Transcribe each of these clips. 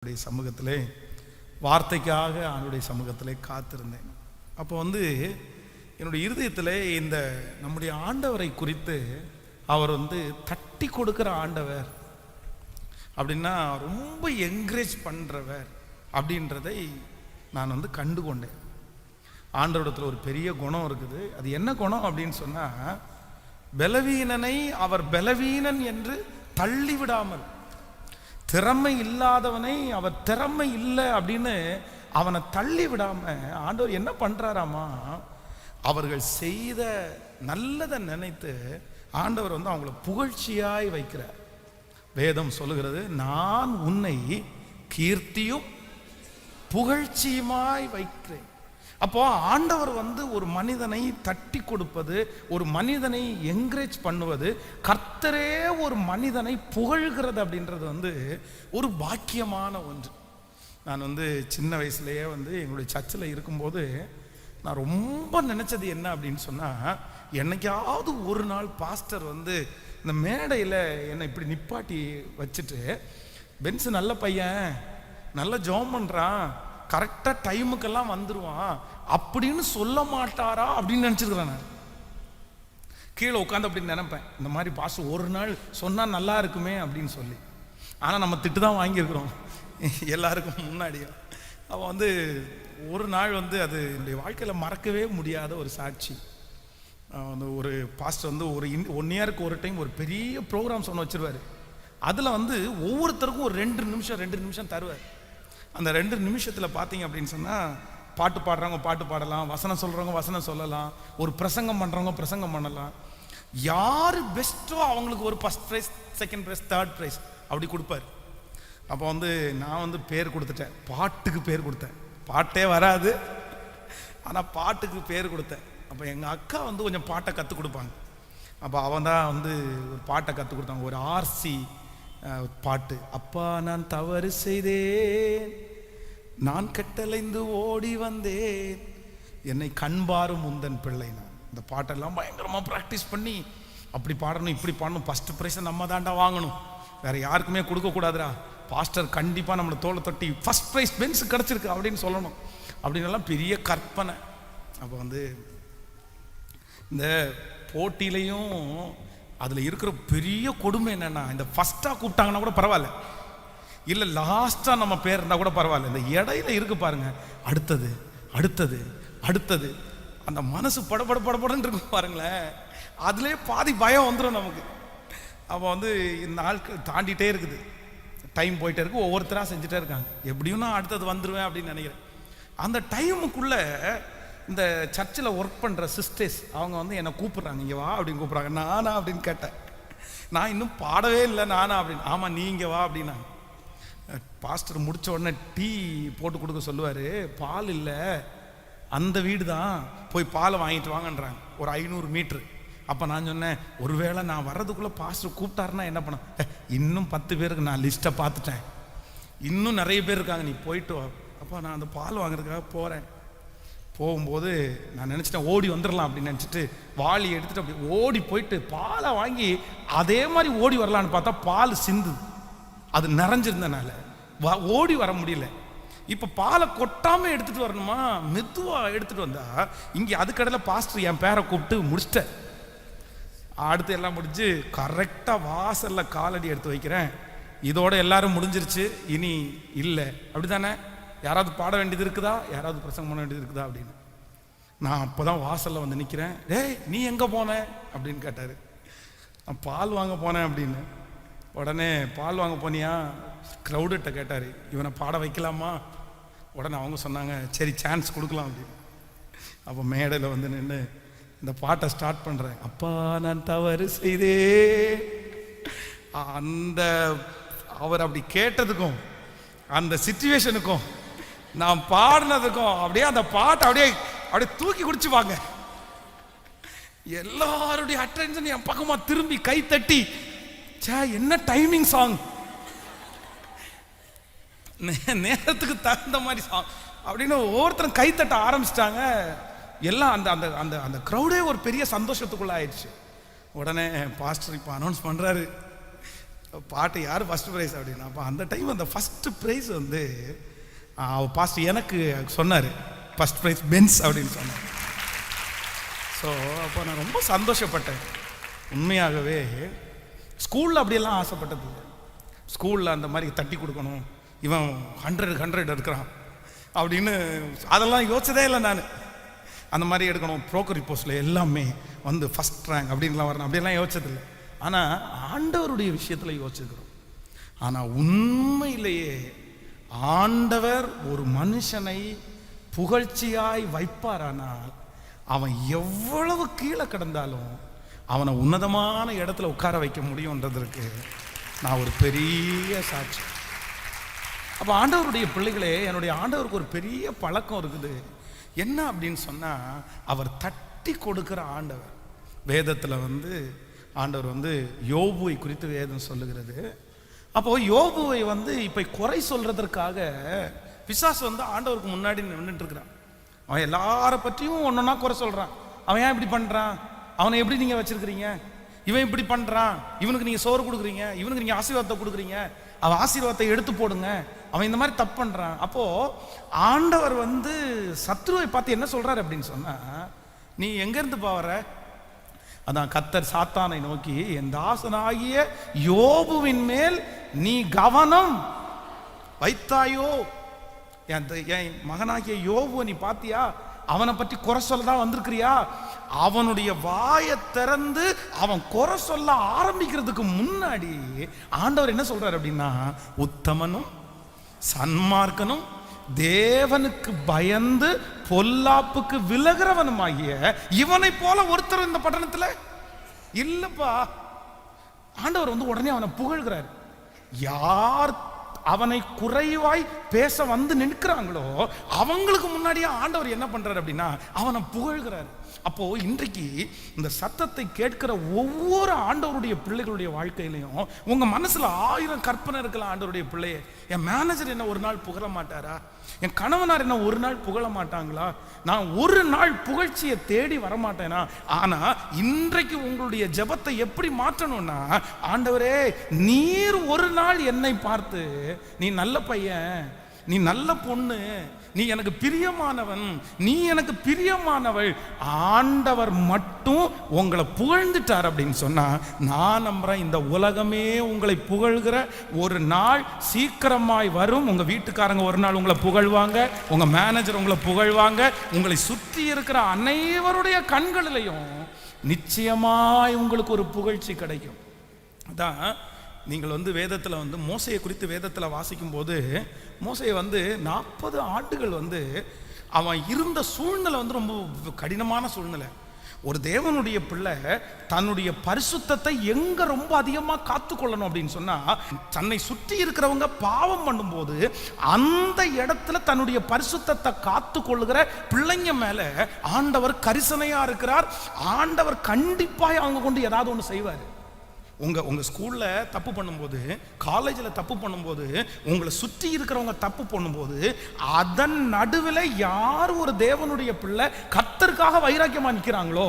அவருடைய சமூகத்திலே வார்த்தைக்காக அவருடைய சமூகத்திலே காத்திருந்தேன். அப்போ என்னுடைய இருதயத்தில் இந்த நம்முடைய ஆண்டவரை குறித்து அவர் தட்டி கொடுக்கிற ஆண்டவர் அப்படின்னா ரொம்ப என்கரேஜ் பண்ணுறவர் அப்படின்றதை நான் கண்டு கொண்டேன். ஆண்டவரிடத்தில் ஒரு பெரிய குணம் இருக்குது. அது என்ன குணம் அப்படின்னு சொன்னால், பலவீனனை அவர் பலவீனன் என்று தள்ளி விடாமல், திறமை இல்லாதவனை அவர் திறமை இல்லை அப்படின்னு அவனை தள்ளி விடாம ஆண்டவர் என்ன பண்றாராமா, அவர்கள் செய்த நல்லதை நினைத்து ஆண்டவர் அவங்களை புகழ்ச்சியாய் வைக்கிறார். வேதம் சொல்லுகிறது, நான் உன்னை கீர்த்தியும் புகழ்ச்சியுமாய் வைக்கிறேன். அப்போ ஆண்டவர் ஒரு மனிதனை தட்டி கொடுப்பது, ஒரு மனிதனை என்கரேஜ் பண்ணுவது, கர்த்தரே ஒரு மனிதனை புகழ்கிறது அப்படின்றது ஒரு பாக்கியமான ஒன்று. நான் சின்ன வயசுலேயே எங்களுடைய சர்ச்சில் இருக்கும்போது நான் ரொம்ப நினைச்சது என்ன அப்படின்னு சொன்னால், என்னைக்காவது ஒரு நாள் பாஸ்டர் இந்த மேடையில் என்னை இப்படி நிப்பாட்டி வச்சுட்டு, பென்ஸ் நல்ல பையன், நல்ல ஜெபம் பண்ணுறான், கரெக்டாக டைமுக்கெல்லாம் வந்துடுவான் அப்படின்னு சொல்ல மாட்டாரா அப்படின்னு நினச்சிருக்கிறேன். நான் கீழே உட்காந்து அப்படின்னு நினைப்பேன், இந்த மாதிரி பாஸ்டர் ஒரு நாள் சொன்னால் நல்லா இருக்குமே அப்படின்னு சொல்லி. ஆனால் நம்ம திட்டு தான் வாங்கியிருக்கிறோம் எல்லாருக்கும் முன்னாடியும். அவன் ஒரு நாள் அது என்னுடைய வாழ்க்கையில் மறக்கவே முடியாத ஒரு சாட்சி. ஒரு பாஸ்டர் ஒரு 1 இயருக்கு ஒரு டைம் ஒரு பெரிய ப்ரோக்ராம்ஸ் ஒன்று வச்சிருவார். அதில் ஒவ்வொருத்தருக்கும் ஒரு 2 நிமிஷம் தருவார். அந்த 2 நிமிஷத்தில் பார்த்தீங்க அப்படின்னு சொன்னால், பாட்டு பாடுறவங்க பாட்டு பாடலாம், வசனம் சொல்கிறவங்க வசனம் சொல்லலாம், ஒரு பிரசங்கம் பண்ணுறவங்க பிரசங்கம் பண்ணலாம். யார் பெஸ்ட்டோ அவங்களுக்கு ஒரு first prize, second prize, third prize அப்படி கொடுப்பார். அப்போ நான் பேர் கொடுத்துட்டேன், பாட்டுக்கு பேர் கொடுத்தேன். பாட்டே வராது, ஆனால் பாட்டுக்கு பேர் கொடுத்தேன். அப்போ எங்கள் அக்கா கொஞ்சம் பாட்டை கற்றுக் கொடுப்பாங்க. அப்போ அவன் தான் ஒரு பாட்டை கற்றுக் கொடுத்தாங்க, ஒரு ஆர்சி பாட்டு. அப்பா நான் தவறு செய்தேன், நான் கட்டளைந்து ஓடி வந்தேன், என்னை கண்பாரும் முந்தன் பிள்ளை. நான் இந்த பாட்டெல்லாம் பயங்கரமாக ப்ராக்டிஸ் பண்ணி அப்படி பாடணும் இப்படி பாடணும், ஃபஸ்ட்டு ப்ரைஸை நம்ம தாண்டா வாங்கணும், வேற யாருக்குமே கொடுக்கக்கூடாதுரா, பாஸ்டர் கண்டிப்பாக நம்மளை தோலை தொட்டி ஃபஸ்ட் ப்ரைஸ் பென்ஸ் கிடச்சிருக்கு அப்படின்னு சொல்லணும் அப்படின்னெல்லாம் பெரிய கற்பனை. அப்போ இந்த போட்டியிலையும் அதில் இருக்கிற பெரிய கொடுமை என்னென்னா, இந்த ஃபஸ்ட்டாக கூப்பிட்டாங்கன்னா கூட பரவாயில்ல, இல்லை லாஸ்ட்டாக நம்ம பேர் இருந்தால் கூட பரவாயில்ல, இந்த இடையில இருக்கு பாருங்க, அடுத்தது அடுத்தது அடுத்தது, அந்த மனசு படபடன்னு இருக்கும் பாருங்களேன், அதுலேயே பாதி பயம் வந்துடும் நமக்கு. அப்போ இந்த நாட்கள் தாண்டிகிட்டே இருக்குது, டைம் போயிட்டே இருக்கு, ஒவ்வொருத்தராக செஞ்சுட்டே இருக்காங்க, எப்படியும் நான் அடுத்தது வந்துடுவேன் அப்படின்னு நினைக்கிறேன். அந்த டைமுக்குள்ளே இந்த சர்ச்சில் ஒர்க் பண்ணுற சிஸ்டர்ஸ் அவங்க என்னை கூப்பிட்றாங்க, இங்கே வா அப்படின்னு கூப்பிட்றாங்க. நானா அப்படின்னு கேட்டேன், நான் இன்னும் பாடவே இல்லை, நானா அப்படின்னு. ஆமாம் நீ இங்கே வா அப்படின்னா. பாஸ்டர் முடித்த உடனே டீ போட்டு கொடுக்க சொல்லுவார். பால் இல்லை, அந்த வீடு தான், போய் பாலை வாங்கிட்டு வாங்கன்றாங்க, ஒரு 500 மீட்ரு. அப்போ நான் சொன்னேன், ஒருவேளை நான் வர்றதுக்குள்ளே பாஸ்டர் கூப்பிட்டாருன்னா என்ன பண்ண, இன்னும் 10 பேருக்கு நான் லிஸ்ட்டை பார்த்துட்டேன், இன்னும் நிறைய பேர் இருக்காங்க, நீ போயிட்டு வா. அப்போ நான் அந்த பால் வாங்குறதுக்காக போகிறேன். போகும்போது நான் நினச்சிட்டேன் ஓடி வந்துடலாம் அப்படின்னு நினச்சிட்டு வாளி எடுத்துகிட்டு அப்படி ஓடி போயிட்டு பாலை வாங்கி அதே மாதிரி ஓடி வரலான்னு பார்த்தா பால் சிந்து, அது நிறைஞ்சிருந்தனால ஓடி வர முடியல. இப்போ பாலை கொட்டாமல் எடுத்துகிட்டு வரணுமா, மெதுவாக எடுத்துகிட்டு வந்தா இங்கே அதுக்கடையில் பாஸ்டர் என் பேரை கூப்பிட்டு முடிச்சிட்டேன். அடுத்து எல்லாம் முடிஞ்சு கரெக்டாக வாசலில் காலடி எடுத்து வைக்கிறேன். இதோட எல்லாரும் முடிஞ்சிருச்சு, இனி இல்லை அப்படி தானே, யாராவது பாட வேண்டியது இருக்குதா, யாராவது பிரசங்கம் பண்ண வேண்டியது இருக்குதா அப்படின்னு. நான் அப்போ தான் வாசலில் நிற்கிறேன். டேய் நீ எங்கே போன அப்படின்னு கேட்டார். நான் பால் வாங்க போனேன் அப்படின்னு. உடனே பால் வாங்க போனியா, க்ரௌடிட்ட கேட்டார், இவனை பாட வைக்கலாமா? உடனே அவங்க சொன்னாங்க, சரி சான்ஸ் கொடுக்கலாம் அப்படின்னு. அப்போ மேடையில் நின்று இந்த பாட்டை ஸ்டார்ட் பண்ணுறேன். அப்பா நான் தவறு செய்தே, அந்த அவர் அப்படி கேட்டதுக்கும் அந்த சிச்சுவேஷனுக்கும் நான் பாடினதுக்கும் அப்படியே அந்த பாட்டை அப்படியே தூக்கி குடிச்சுவாங்க. எல்லாருடைய அட்டென்ஷன் என் பக்கமா திரும்பி கை தட்டி, சே என்ன டைமிங் சாங், நேரத்துக்கு தகுந்த மாதிரி சாங் அப்படின்னு ஒவ்வொருத்தரும் கை தட்ட ஆரம்பிச்சிட்டாங்க. எல்லாம் அந்த அந்த அந்த அந்த க்ரௌடே ஒரு பெரிய சந்தோஷத்துக்குள்ள ஆயிடுச்சு. உடனே பாஸ்டர் இப்போ அனௌன்ஸ் பண்ணுறாரு, பாட்டு யார் ஃபஸ்ட் ப்ரைஸ் அப்படின்னா, அப்போ அந்த டைம் அந்த ஃபஸ்ட்டு ப்ரைஸ் வந்து பாஸ்டர் எனக்கு சொன்னார், ஃபஸ்ட் ப்ரைஸ் பென்ஸ் அப்படின்னு சொன்னார். ஸோ அப்போ நான் ரொம்ப சந்தோஷப்பட்டேன். உண்மையாகவே ஸ்கூலில் அப்படியெல்லாம் ஆசைப்பட்டது இல்லை. ஸ்கூலில் அந்த மாதிரி தட்டி கொடுக்கணும், இவன் 100 எடுக்கிறான் அப்படின்னு அதெல்லாம் யோசிச்சதே இல்லை. நான் அந்த மாதிரி எடுக்கணும், ப்ரோக்கரி போஸ்ட்டில் எல்லாமே வந்து ஃபஸ்ட் ரேங்க் அப்படின்லாம் வரணும் அப்படியெல்லாம் யோசிச்சதில்லை. ஆனால் ஆண்டவருடைய விஷயத்தில் யோசிச்சுக்கிறோம். ஆனால் உண்மையிலேயே ஆண்டவர் ஒரு மனுஷனை புகழ்ச்சியாய் வைப்பாரானால் அவன் எவ்வளவு கீழே கிடந்தாலும் அவனை உன்னதமான இடத்துல உட்கார வைக்க முடியும்ன்றதற்கு நான் ஒரு பெரிய சாட்சி. அப்போ ஆண்டவருடைய பிள்ளைகளே, என்னுடைய ஆண்டவருக்கு ஒரு பெரிய பழக்கம் இருக்குது. என்ன அப்படின்னு சொன்னால், அவர் தட்டி கொடுக்கிற ஆண்டவர். வேதத்தில் வந்து ஆண்டவர் வந்து யோபுவை குறித்து வேதம் சொல்லுகிறது. அப்போ யோபுவை வந்து இப்போ குறை சொல்றதற்காக பிசாசு வந்து ஆண்டவருக்கு முன்னாடி நின்றுட்டு இருக்கிறான். அவன் எல்லார பற்றியும் ஒன்னொன்னா குறை சொல்றான். அவன் ஏன் இப்படி பண்றான், அவனை எப்படி நீங்க வச்சிருக்கிறீங்க, இவன் இப்படி பண்றான், இவனுக்கு நீங்க சோறு கொடுக்குறீங்க, இவனுக்கு நீங்க ஆசீர்வாதத்தை கொடுக்குறீங்க, அவன் ஆசீர்வாதத்தை எடுத்து போடுங்க, அவன் இந்த மாதிரி தப்பு பண்றான். அப்போ ஆண்டவர் வந்து சத்ருவை பார்த்து என்ன சொல்றாரு அப்படின்னு சொன்னா, நீ எங்க இருந்து வர? அதான் கர்த்தர் சாத்தானை நோக்கி, என் தாசனாகிய யோபுவின் மேல் நீ கவனம் வைத்தாயோ? என் மகனாகிய யோபுவை நீ பாத்தியா? அவனை பற்றி குறை சொல்லதான் வந்திருக்கிறியா? அவனுடைய வாயை திறந்து அவன் குறை சொல்ல ஆரம்பிக்கிறதுக்கு முன்னாடி ஆண்டவர் என்ன சொல்றாரு அப்படின்னா, உத்தமனும் சன்மார்க்கனும் தேவனுக்கு பயந்து பொல்லாப்புக்கு விலகிறவனுமாகிய இவனை போல ஒருத்தர் இந்த பட்டணத்துல இல்லப்பா. ஆண்டவர் வந்து உடனே அவனை புகழ்கிறார். யார் அவனை குறைவாய் பேச வந்து நிற்கிறாங்களோ அவங்களுக்கு முன்னாடியே ஆண்டவர் என்ன பண்றாரு அப்படின்னா அவனை புகழ்கிறார். அப்போ இன்றைக்கு இந்த சத்தத்தை கேட்கிற ஒவ்வொரு ஆண்டவருடைய பிள்ளைகளுடைய வாழ்க்கையிலையும் உங்க மனசுல 1000 கற்பனை இருக்கலாம். ஆண்டவருடைய பிள்ளைய, என் மேனேஜர் என்ன ஒரு நாள் புகழ மாட்டாரா, என் கணவனார் என்ன ஒரு நாள் புகழ மாட்டாங்களா, நான் ஒரு நாள் புகழ்ச்சியை தேடி வரமாட்டேனா? ஆனா இன்றைக்கு உங்களுடைய ஜெபத்தை எப்படி மாற்றணும்னா, ஆண்டவரே நீர் ஒரு நாள் என்னை பார்த்து, நீ நல்ல பையன், நீ நல்ல பொண்ணு, நீ எனக்கு பிரியமானவன், நீ எனக்கு பிரியமானவள், ஆண்டவர் மட்டும் உங்களை புகழ்ந்துட்டார் அப்படின்னு சொன்னா, நான் நம்புறேன் இந்த உலகமே உங்களை புகழ்கிற ஒரு நாள் சீக்கிரமாய் வரும். உங்க வீட்டுக்காரங்க ஒரு நாள் உங்களை புகழ்வாங்க, உங்க மேனேஜர் உங்களை புகழ்வாங்க, உங்களை சுற்றி இருக்கிற அனைவருடைய கண்களிலையும் நிச்சயமாய் உங்களுக்கு ஒரு புகழ்ச்சி கிடைக்கும். அதான் நீங்கள் வந்து வேதத்தில் வந்து மோசையை குறித்து வேதத்தில் வாசிக்கும் போது, மோசையை வந்து 40 ஆண்டுகள் வந்து அவன் இருந்த சூழ்நிலை வந்து ரொம்ப கடினமான சூழ்நிலை. ஒரு தேவனுடைய பிள்ளை தன்னுடைய பரிசுத்தத்தை எங்க ரொம்ப அதிகமா காத்து கொள்ளணும் அப்படின்னு சொன்னா, தன்னை சுற்றி இருக்கிறவங்க பாவம் பண்ணும்போது அந்த இடத்துல தன்னுடைய பரிசுத்தத்தை காத்து கொள்ளுகிற பிள்ளைங்க மேல ஆண்டவர் கரிசனையா இருக்கிறார். ஆண்டவர் கண்டிப்பாக அவங்க கொண்டு ஏதாவது ஒன்று செய்வார். உங்க ஸ்கூல்ல தப்பு பண்ணும்போது, காலேஜில் தப்பு பண்ணும்போது, உங்களை சுற்றி இருக்கிறவங்க தப்பு பண்ணும்போது, அதன் நடுவில் யார் ஒரு தேவனுடைய பிள்ளை கர்த்தருக்காக வைராக்கியமா நிற்கிறாங்களோ,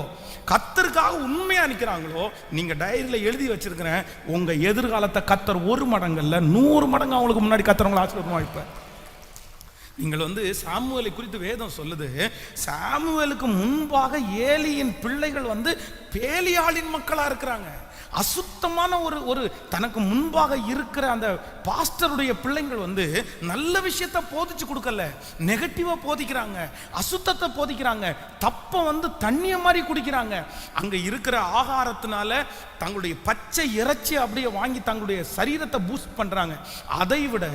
கர்த்தருக்காக உண்மையா நிற்கிறாங்களோ, நீங்க டைரியில் எழுதி வச்சிருக்கிறேன், உங்க எதிர்காலத்தை கர்த்தர் 1 மடங்கல்ல 100 மடங்கு அவங்களுக்கு முன்னாடி கர்த்தர் ஆசீர்வாதமா வைப்பார். நீங்கள் வந்து சாமுவேலை குறித்து வேதம் சொல்லுது, சாமுவேலுக்கு முன்பாக ஏலியின் பிள்ளைகள் வந்து பேலியாளின் மக்களா இருக்கிறாங்க. அசுத்தமான ஒரு தனக்கு முன்பாக இருக்கிற அந்த பாஸ்டருடைய பிள்ளைங்கள் வந்து நல்ல விஷயத்தை போதிச்சு கொடுக்கல, நெகட்டிவா போதிக்கிறாங்க, அசுத்தத்தை போதிக்கிறாங்க, தப்ப வந்து தண்ணிய மாதிரி குடிக்கிறாங்க. அங்க இருக்கிற ஆகாரத்தினால தங்களுடைய பச்சை இறைச்சி அப்படியே வாங்கி தங்களுடைய சரீரத்தை பூஸ்ட் பண்றாங்க. அதை விட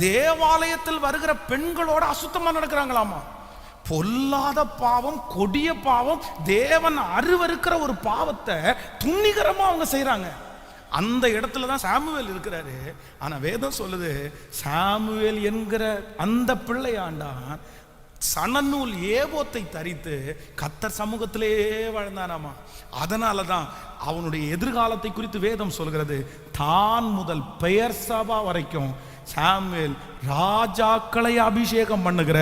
தேவாலயத்தில் வருகிற பெண்களோட அசுத்தமா நடக்கிறாங்களாமா. பொல்லாத பாவம், கொடிய பாவம், தேவன் அருவருக்கிற ஒரு பாவத்தை துணிகரமா அவங்க செய்யறாங்க. அந்த இடத்துல தான் சாமுவேல் இருக்கிறாரு. ஆனா வேதம் சொல்லுது, சாமுவேல் என்கிற அந்த பிள்ளையாண்டான் சணநூல் ஏபோத்தை தரித்து கர்த்தர் சமூகத்திலே வாழ்ந்தானாமா. அதனாலதான் அவனுடைய எதிர்காலத்தை குறித்து வேதம் சொல்கிறது, தான் முதல் பெயர் சபா வரைக்கும் சாமுவேல் ராஜாக்களை அபிஷேகம் பண்ணுகிற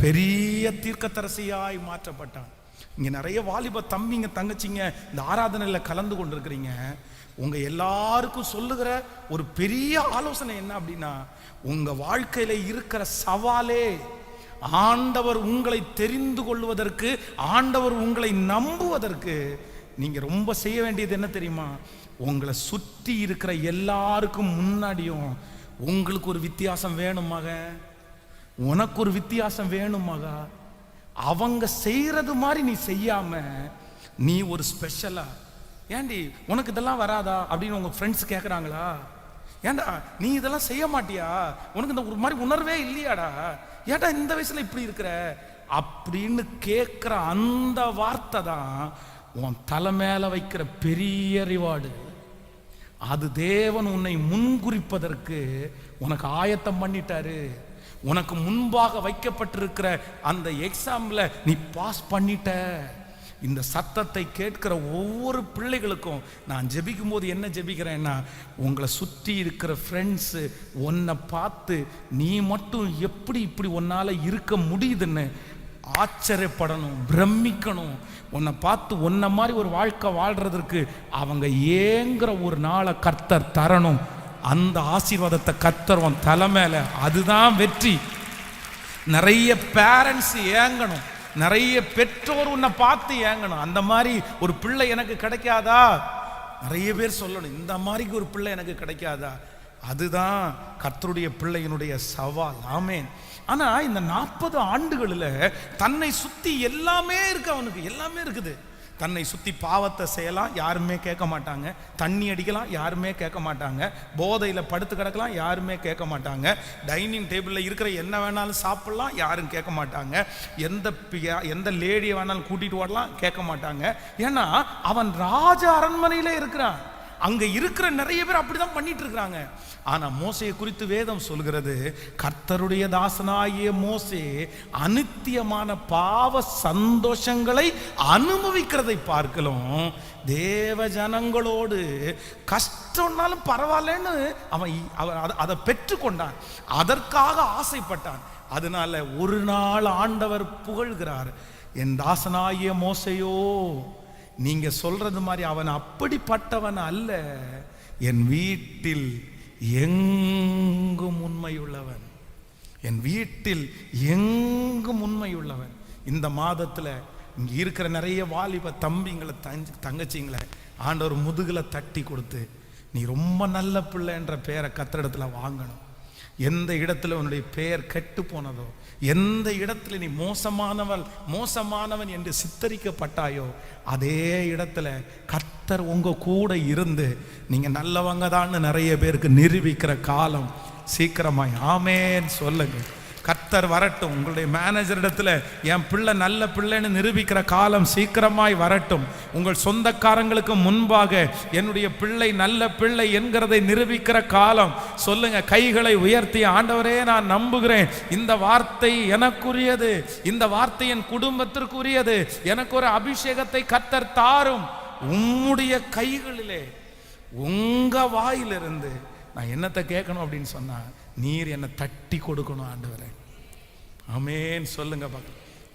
பெரிய தீர்க்கதரிசியாய் மாற்றப்பட்டான். இங்க நிறைய வாலிப தம்பிங்க தங்கச்சிங்க இந்த ஆராதனையில் கலந்து கொண்டிருக்கிறீங்க. உங்க எல்லாருக்கும் சொல்லுகிற ஒரு பெரிய ஆலோசனை என்ன அப்படின்னா, உங்க வாழ்க்கையில இருக்கிற சவாலே ஆண்டவர் உங்களை தெரிந்து கொள்வதற்கு, ஆண்டவர் உங்களை நம்புவதற்கு நீங்க ரொம்ப செய்ய வேண்டியது என்ன தெரியுமா? உங்களை சுற்றி இருக்கிற எல்லாருக்கும் முன்னாடியும் உங்களுக்கு ஒரு வித்தியாசம் வேணும் மகன், உனக்கு ஒரு வித்தியாசம் வேணும் மகா. அவங்க செய்யறது மாதிரி நீ செய்யாம நீ ஒரு ஸ்பெஷலா, ஏண்டி உனக்கு இதெல்லாம் வராதா அப்படின்னு உங்க ஃப்ரெண்ட்ஸ் கேட்குறாங்களா? ஏண்டா நீ இதெல்லாம் செய்ய மாட்டியா, உனக்கு இந்த ஒரு மாதிரி உணர்வே இல்லையாடா, ஏண்டா இந்த வயசுல இப்படி இருக்கிற அப்படின்னு கேட்குற அந்த வார்த்தை தான் உன் தலை மேல வைக்கிற பெரிய ரிவார்டு. அது தேவன் உன்னை முன்குறிப்பதற்கு உனக்கு ஆயத்தம் பண்ணிட்டாரு. உனக்கு முன்பாக வைக்கப்பட்டிருக்கிற அந்த எக்ஸாம்ல நீ பாஸ் பண்ணிட்ட. இந்த சத்தத்தை கேட்கிற ஒவ்வொரு பிள்ளைகளுக்கும் நான் ஜெபிக்கும் போது என்ன ஜெபிக்கிறேன்னா, உங்களை சுற்றி இருக்கிற ஃப்ரெண்ட்ஸு உன்னை பார்த்து நீ மட்டும் எப்படி இப்படி உன்னால இருக்க முடியுதுன்னு ஆச்சரியப்படணும், பிரமிக்கணும். உன்னை பார்த்து உன்னை மாதிரி ஒரு வாழ்க்கை வாழ்றதற்கு அவங்க ஏங்குற ஒரு நாளை கர்த்தர் தரணும். அந்த ஆசீர்வாதத்தை கர்த்தர் உன் தலை மேல, அதுதான் வெற்றி. நிறைய பேரண்ட்ஸ் ஏங்கணும், நிறைய பெற்றோர் உன்னை பார்த்து ஏங்கணும். அந்த மாதிரி ஒரு பிள்ளை எனக்கு கிடைக்காதா, நிறைய பேர் சொல்லணும், இந்த மாதிரி ஒரு பிள்ளை எனக்கு கிடைக்காதா. அதுதான் கர்த்தருடைய பிள்ளையினுடைய சவால். ஆமென். ஆனா இந்த 40 ஆண்டுகளில் தன்னை சுத்தி எல்லாமே இருக்கு, அவனுக்கு எல்லாமே இருக்குது. தன்னை சுற்றி பாவத்தை செய்யலாம், யாருமே கேட்க மாட்டாங்க. தண்ணி அடிக்கலாம், யாருமே கேட்க மாட்டாங்க. போதையில் படுத்து கிடக்கலாம், யாருமே கேட்க மாட்டாங்க. டைனிங் டேபிளில் இருக்கிற என்ன வேணாலும் சாப்பிட்லாம், யாரும் கேட்க மாட்டாங்க. எந்த லேடியை வேணாலும் கூட்டிகிட்டு வரலாம், கேட்க மாட்டாங்க. ஏன்னா அவன் ராஜ அரண்மனையிலே இருக்கிறான். அங்க இருக்கிற நிறைய பேர் அப்படிதான் பண்ணிட்டு இருக்கிறாங்க. ஆனா மோசையை குறித்து வேதம் சொல்கிறது, கர்த்தருடைய தாசனாகிய மோசே அநித்தியமான பாவ சந்தோஷங்களை அனுபவிக்கிறதை பார்க்கலாம் தேவ ஜனங்களோடு கஷ்டம்னாலும் பரவாயில்லன்னு அவன் அதை பெற்றுக்கொண்டான், அதற்காக ஆசைப்பட்டான். அதனால ஒரு நாள் ஆண்டவர் புகழ்கிறார், என் தாசனாகிய மோசையோ, நீங்க சொல்றது மாதிரி அவன் அப்படிப்பட்டவன் அல்ல, என் வீட்டில் எங்கும் உண்மையுள்ளவன், என் வீட்டில் எங்கும் உண்மையுள்ளவன். இந்த மாதத்துல இங்க இருக்கிற நிறைய வாலிப தம்பிங்களை தங்கச்சிங்களை ஆண்டவர் முதுகுல தட்டி கொடுத்து, நீ ரொம்ப நல்ல பிள்ளை என்ற பெயரை கர்த்தரிடத்துல வாங்கணும். எந்த இடத்துல உன்னுடைய பெயர் கெட்டு போனதோ, எந்த இடத்துல நீ மோசமானவன் என்று சித்தரிக்கப்பட்டாயோ, அதே இடத்துல கர்த்தர் உங்க கூட இருந்து நீங்க நல்லவங்க தான் நிறைய பேருக்கு நிரூபிக்கிற காலம் சீக்கிரமாய் ஆமென் சொல்லுங்க. கர்த்தர் வரட்டும். உங்களுடைய மேனேஜர் இடத்துல என் பிள்ளை நல்ல பிள்ளைன்னு நிரூபிக்கிற காலம் சீக்கிரமாய் வரட்டும். உங்கள் சொந்தக்காரங்களுக்கு முன்பாக என்னுடைய பிள்ளை நல்ல பிள்ளை என்கிறதை நிரூபிக்கிற காலம் சொல்லுங்க. கைகளை உயர்த்தி, ஆண்டவரே நான் நம்புகிறேன், இந்த வார்த்தை எனக்குரியது, இந்த வார்த்தை என் குடும்பத்திற்குரியது, எனக்கு ஒரு அபிஷேகத்தை கர்த்தர் தாரும். உம்முடைய கைகளிலே, உங்க வாயிலிருந்து நான் என்னத்தை கேட்கணும் அப்படின்னு சொன்னா, நீர் என்னை தட்டி கொடுக்கணும் ஆண்டவரே. ஆமென் சொல்லுங்க.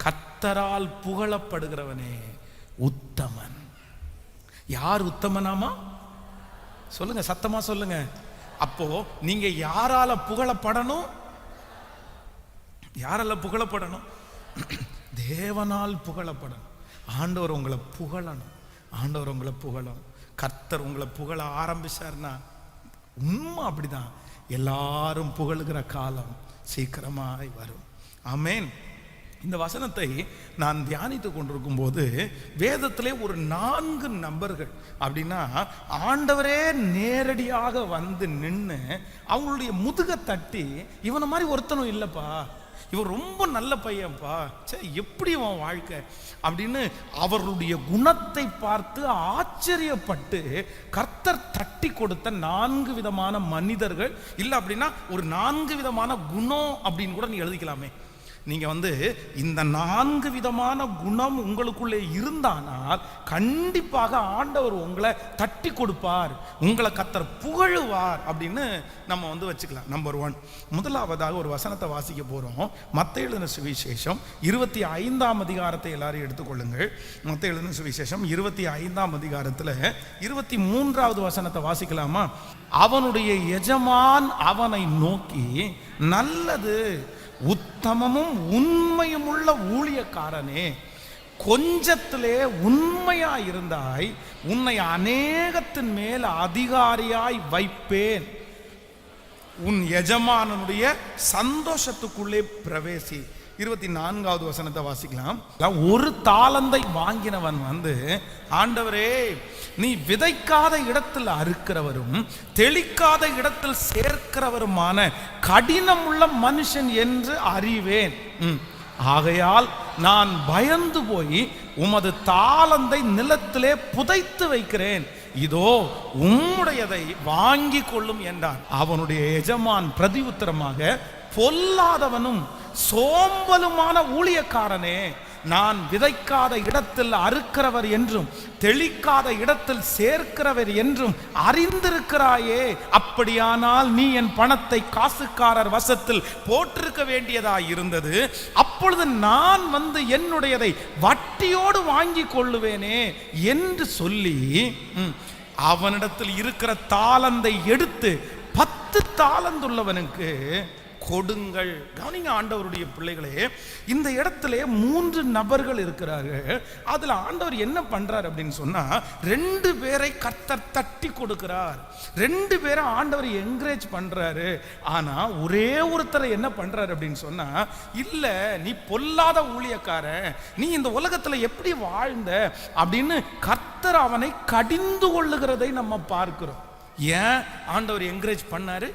கர்த்தரால் புகழப்படுகிறவனே உத்தமன். யார் உத்தமனாமா சொல்லுங்க, சத்தமா சொல்லுங்க. அப்போ நீங்க யாரால புகழப்படணும்? யாரால புகழப்படணும்? தேவனால் புகழப்படணும். ஆண்டவர் உங்களை புகழணும், ஆண்டவர் உங்களை புகழணும். கர்த்தர் உங்களை புகழ ஆரம்பிச்சார்னா உண்மை அப்படிதான், எல்லாரும் புகழுகிற காலம் சீக்கிரமாய் வரும். ஆமென். இந்த வசனத்தை நான் தியானித்து கொண்டிருக்கும் போது வேதத்திலே ஒரு 4 நபர்கள் அப்படின்னா ஆண்டவரே நேரடியாக வந்து நின்று அவங்களுடைய முதுக தட்டி, இவனை மாதிரி ஒருத்தனும் இல்லைப்பா, இவன் ரொம்ப நல்ல பையன்ப்பா, சரி எப்படி உன் வாழ்க்கை அப்படின்னு அவர்களுடைய குணத்தை பார்த்து ஆச்சரியப்பட்டு கர்த்தர் தட்டி கொடுத்த 4 விதமான மனிதர்கள். இல்லை அப்படின்னா ஒரு 4 விதமான குணம் அப்படின்னு கூட நீ எழுதிக்கலாமே. நீங்க இந்த 4 விதமான குணம் உங்களுக்குள்ளே இருந்தானால் கண்டிப்பாக ஆண்டவர் உங்களை தட்டி கொடுப்பார், உங்களை கர்த்தர் புகழுவார் அப்படின்னு நம்ம வச்சுக்கலாம். நம்பர் 1, முதலாவதாக ஒரு வசனத்தை வாசிக்க போறோம். மத்தேயு எழுதின சுவிசேஷம் 25ஆம் அதிகாரத்தை எல்லாரும் எடுத்துக்கொள்ளுங்கள். மத்தேயு எழுதின சுவிசேஷம் 25ஆம் அதிகாரத்தில் 23வது வசனத்தை வாசிக்கலாமா? அவனுடைய எஜமான் அவனை நோக்கி, நல்லது உத்தமமும் உண்மையும் உள்ள ஊழியக்காரனே, கொஞ்சத்திலே உண்மையா இருந்தாய், உன்னை அநேகத்தின் மேல் அதிகாரியாய் வைப்பேன். உன் எஜமானனுடைய சந்தோஷத்துக்குள்ளே பிரவேசி. 24வது வசனத்தை வாசிக்கலாம். ஒரு தாலந்தை வாங்கினவன் ஆண்டவரே, நீ விதைக்காத இடத்தில் அறுக்கிறவரும் தெளிக்காத இடத்தில் சேர்க்கிறவருமான கடினம் உள்ள மனுஷன் என்று அறிவேன். ஆகையால் நான் பயந்து போய் உமது தாலந்தை நிலத்திலே புதைத்து வைக்கிறேன், இதோ உம்முடையதை வாங்கி கொள்ளும் என்றான். அவனுடைய எஜமான் பிரதி உத்தரமாக, பொல்லாதவனும் சோம்பலுமான ஊழியக்காரனே, நான் விதைக்காத இடத்தில் அறுக்கிறவர் என்றும் தெளிக்காத இடத்தில் சேர்க்கிறவர் என்றும் அறிந்திருக்கிறாயே. அப்படியானால் நீ என் பணத்தை காசுக்காரர் வசத்தில் போட்டிருக்க வேண்டியதாய் இருந்தது. அப்பொழுது நான் என்னுடையதை வட்டியோடு வாங்கி கொள்ளுவேனே என்று சொல்லி அவனிடத்தில் இருக்கிற தாலந்தை எடுத்து 10 தாலந்துள்ளவனுக்கு கொடுங்கள். கவனிங்க ஆண்டவருடைய பிள்ளைகளே, இந்த இடத்துல 3 நபர்கள் இருக்கிறார்கள். அதுல ஆண்டவர் என்ன பண்றார் அப்படின்னு சொன்னா, 2 பேரை கர்த்தர் தட்டி கொடுக்கிறார், 2 பேரை ஆண்டவர் என்கரேஜ் பண்றாரு. ஆனா ஒரே ஒருத்தரை என்ன பண்றாரு அப்படின்னு சொன்னா, இல்ல நீ பொல்லாத ஊழியக்காரன், நீ இந்த உலகத்துல எப்படி வாழ்ந்த அப்படின்னு கர்த்தர் அவனை கடிந்து கொள்ளுகிறதை நம்ம பார்க்கிறோம். ஏன் ஆண்டவர் என்கரேஜ் பண்ணாரு?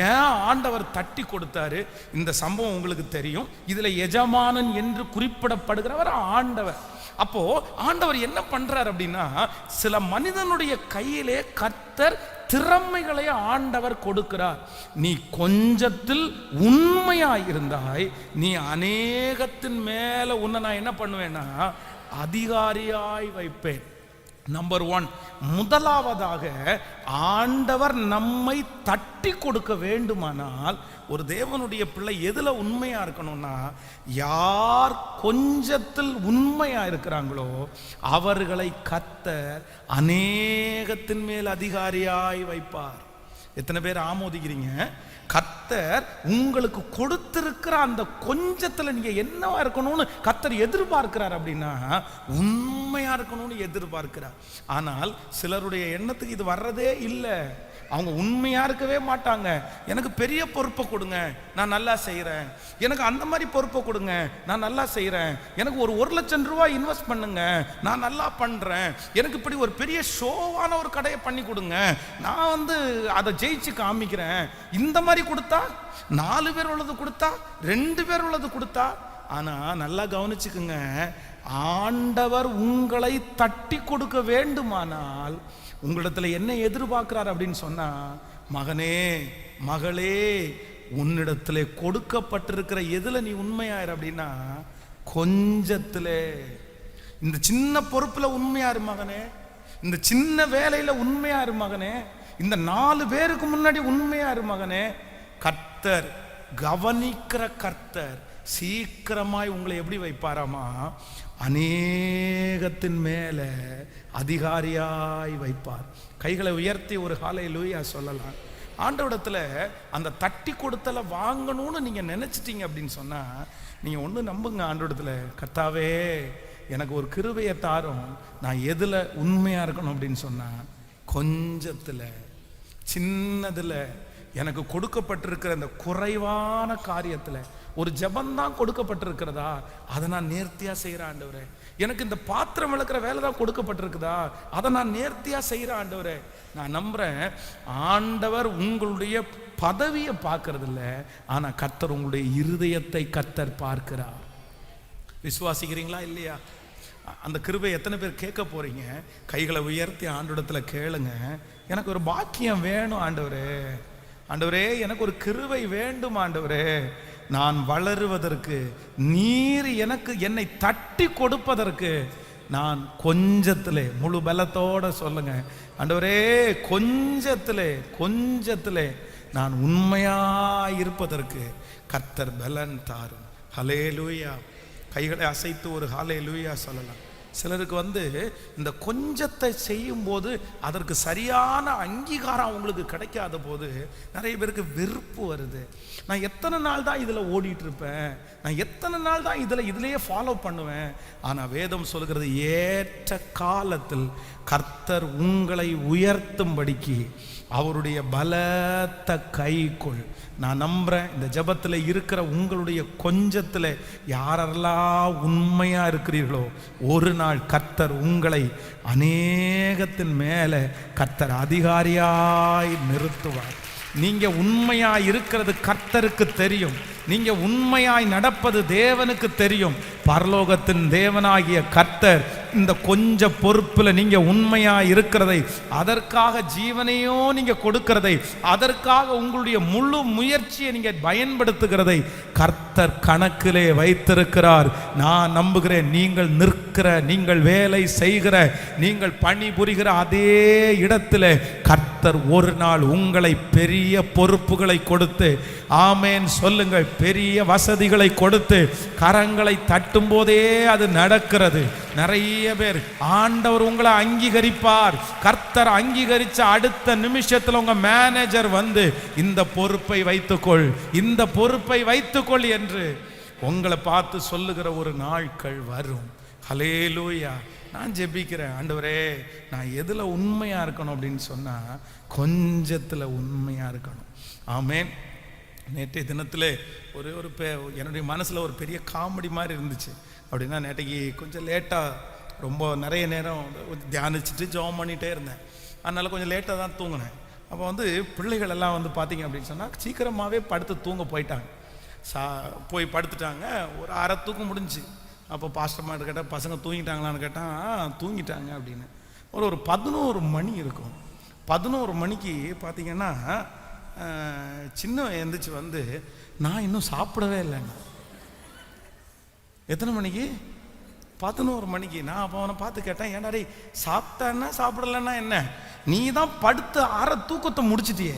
ஏன் ஆண்டவர் தட்டி கொடுத்தாரு? இந்த சம்பவம் உங்களுக்கு தெரியும். இதுல எஜமானன் என்று குறிப்பிடப்படுகிறவர் ஆண்டவர். அப்போ ஆண்டவர் என்ன பண்றார் அப்படின்னா, சில மனிதனுடைய கையிலே கர்த்தர் திறமைகளை ஆண்டவர் கொடுக்கிறார். நீ கொஞ்சத்தில் உண்மையாய் இருந்தாய், நீ அநேகத்தின் மேல உன்னை நான் என்ன பண்ணுவேன்னா அதிகாரியாய் வைப்பேன். நம்பர் 1, முதலாவதாக ஆண்டவர் நம்மை தட்டி கொடுக்க வேண்டுமானால் ஒரு தேவனுடைய பிள்ளை எதுல உண்மையா இருக்கணும்னா, யார் கொஞ்சத்தில் உண்மையா இருக்கிறாங்களோ அவர்களை கர்த்தர் அநேகத்தின் மேல் அதிகாரியாய் வைப்பார். எத்தனை பேர் ஆமோதிக்கிறீங்க? கர்த்தர் உங்களுக்கு கொடுத்திருக்கிற அந்த கொஞ்சத்துல நீங்க என்னவா இருக்கணும்னு கர்த்தர் எதிர்பார்க்கிறார் அப்படின்னா உண்மையா இருக்கணும்னு எதிர்பார்க்கிறார். ஆனால் சிலருடைய எண்ணத்துக்கு இது வர்றதே இல்லை. அவங்க உண்மையா இருக்கவே மாட்டாங்க. எனக்கு பெரிய பொறுப்பை கொடுங்க, நான் நல்லா செய்யறேன். எனக்கு அந்த மாதிரி பொறுப்பை கொடுங்க, நான் நல்லா செய்யறேன். எனக்கு ஒரு 1 லட்சம் ரூபாய் இன்வெஸ்ட் பண்ணுங்க, நான் நல்லா பண்றேன். எனக்கு இப்படி ஒரு பெரிய ஷோவான ஒரு கடையை பண்ணி கொடுங்க, நான் அதை ஜெயிச்சு காமிக்கிறேன். இந்த மாதிரி கொடுத்தா, 4 பேர் உள்ளது கொடுத்தா, 2 பேர் உள்ளது கொடுத்தா. ஆனா நல்லா கவனிச்சுக்குங்க, ஆண்டவர் உங்களை தட்டி கொடுக்க வேண்டுமானால் உங்களிடத்துல என்ன எதிர்பார்க்கிறார் அப்படின்னு சொன்னா, மகனே மகளே, உன்னிடத்துல கொடுக்கப்பட்டிருக்கிற எதுல நீ உண்மையாயிரு அப்படின்னா கொஞ்சத்துல. இந்த சின்ன பொறுப்புல உண்மையாரு மகனே, இந்த சின்ன வேலையில உண்மையாரு மகனே, இந்த 4 பேருக்கு முன்னாடி உண்மையாரு மகனே. கர்த்தர் கவனிக்கிற கர்த்தர் சீக்கிரமாய் உங்களை எப்படி வைப்பாராமா, அநேகத்தின் மேல அதிகாரியாய் வைப்பார். கைகளை உயர்த்தி ஒரு ஹல்லேலூயா சொல்லலாம். ஆண்டவரிடத்துல அந்த தட்டி கொடுத்தல வாங்கணும்னு நீங்க நினைச்சிட்டீங்க அப்படின்னு சொன்னா, நீங்க ஒண்ணு நம்புங்க, ஆண்டவரிடத்துல கர்த்தாவே எனக்கு ஒரு கிருபையை தாரும், நான் எதுல உண்மையா இருக்கணும் அப்படின்னு சொன்னா கொஞ்சத்துல சின்னதுல எனக்கு கொடுக்கப்பட்டிருக்கிற அந்த குறைவான காரியத்துல ஒரு ஜபந்தான் கொடுக்கப்பட்டிருக்கிறதா, அதை நான் நேர்த்தியா செய்யறேன் ஆண்டவரே. எனக்கு இந்த பாத்திரம் விளக்குற வேலை தான் கொடுக்கப்பட்டிருக்குதா, அதை நான் நேர்த்தியா செய்யறேன் ஆண்டவரே. நான் நம்புறேன் ஆண்டவர் உங்களுடைய பதவியை பார்க்கறது இல்லை, ஆனா கர்த்தர் உங்களுடைய இருதயத்தை கர்த்தர் பார்க்கிறார். விசுவாசிக்கிறீங்களா இல்லையா? அந்த கிருபை எத்தனை பேர் கேட்க போறீங்க? கைகளை உயர்த்தி ஆண்டவரிடத்துல கேளுங்க. எனக்கு ஒரு பாக்கியம் வேணும் ஆண்டவரே, ஆண்டவரே எனக்கு ஒரு கிருபை வேண்டும் ஆண்டவரே, நான் வளருவதற்கு, நீர் எனக்கு என்னை தட்டி கொடுப்பதற்கு. நான் கொஞ்சத்திலே முழு பலத்தோட சொல்லுங்க, ஆண்டவரே கொஞ்சத்திலே நான் உண்மையாய் இருப்பதற்கு கர்த்தர் பலன் தாரும். ஹல்லேலூயா. கைகளை அசைத்து ஒரு ஹல்லேலூயா சொல்லலாம். சிலருக்கு இந்த கொஞ்சத்தை செய்யும் போது அதற்கு சரியான அங்கீகாரம் அவங்களுக்கு கிடைக்காத போது நிறைய பேருக்கு வெறுப்பு வருது. நான் எத்தனை நாள் தான் இதில் ஓடிட்டு இருப்பேன், நான் எத்தனை நாள் தான் இதிலேயே ஃபாலோ பண்ணுவேன். ஆனால் வேதம் சொல்கிறது, ஏற்ற காலத்தில் கர்த்தர் உங்களை உயர்த்தும்படிக்கு அவருடைய பலத்த கைக்குள். நான் நம்புறேன், இந்த ஜெபத்தில் இருக்கிற உங்களுடைய கொஞ்சத்தில் யாரெல்லாம் உண்மையா இருக்கிறீர்களோ, ஒரு நாள் கர்த்தர் உங்களை அநேகத்தின் மேலே கர்த்தர் அதிகாரியாய் நிறுத்துவார். நீங்க உண்மையாய் இருக்கிறது கர்த்தருக்கு தெரியும், நீங்க உண்மையாய் நடப்பது தேவனுக்கு தெரியும். பரலோகத்தின் தேவனாகிய கர்த்தர் இந்த கொஞ்ச பொறுப்பில் நீங்க உண்மையா இருக்கிறதை, அதற்காக ஜீவனையோ நீங்க கொடுக்கிறதை, அதற்காக உங்களுடைய முழு முயற்சியை நீங்க பயன்படுத்துகிறதை கர்த்தர் கணக்கிலே வைத்திருக்கிறார். நான் நம்புகிறேன், நீங்கள் நிற்கிற, நீங்கள் வேலை செய்கிற, நீங்கள் பணிபுரிகிற அதே இடத்திலே கர்த்தர் ஒரு நாள் உங்களை பெரிய பொறுப்புகளை கொடுத்து, ஆமேன் சொல்லுங்கள், பெரிய வசதிகளை கொடுத்து, கரங்களை தட்டும் போதே அது நடக்கிறது. நிறைய பேர் ஆண்டவர் உங்களை அங்கீகரிப்பார். கர்த்தர் அங்கீகரிச்ச அடுத்த நிமிஷத்தில் உங்க மேனேஜர் இந்த பொறுப்பை வைத்துக்கொள், இந்த பொறுப்பை வைத்துக்கொள் என்று உங்களை பார்த்து சொல்லுகிற ஒரு நாட்கள் வரும். ஹல்லேலூயா. நான் ஜெபிக்கிறேன், ஆண்டவரே நான் எதுல உண்மையா இருக்கணும் அப்படின்னு சொன்னா கொஞ்சத்துல உண்மையா இருக்கணும். ஆமேன். நேற்றைய தினத்தில் ஒரு என்னுடைய மனசில் ஒரு பெரிய காமெடி மாதிரி இருந்துச்சு. அப்படின்னா நேற்றைக்கு கொஞ்சம் லேட்டாக, ரொம்ப நிறைய நேரம் தியானிச்சுட்டு ஜெபம் பண்ணிகிட்டே இருந்தேன். அதனால் கொஞ்சம் லேட்டாக தான் தூங்கினேன். அப்போ பிள்ளைகள் எல்லாம் பார்த்தீங்க அப்படின்னு சொன்னால் சீக்கிரமாகவே படுத்து தூங்க போயிட்டாங்க. போய் படுத்துட்டாங்க. ஒரு அரை தூக்கம் முடிஞ்சு. அப்போ பாஸ்டர்மாட்டு கேட்டால் பசங்க தூங்கிட்டாங்களான்னு கேட்டால் தூங்கிட்டாங்க அப்படின்னு. ஒரு 11 மணி இருக்கும். 11 மணிக்கு பார்த்தீங்கன்னா சின்ன எந்திரிச்சு நான் இன்னும் சாப்பிடவே இல்லைங்க. எத்தனை மணிக்கு? 11 மணிக்கு. நான் அப்போ அவனை பார்த்து கேட்டேன், ஏன்டா டேய் சாப்பிட்டேன்னா சாப்பிடலன்னா என்ன, நீ தான் படுத்து அரை தூக்கத்தை முடிச்சிட்டியே.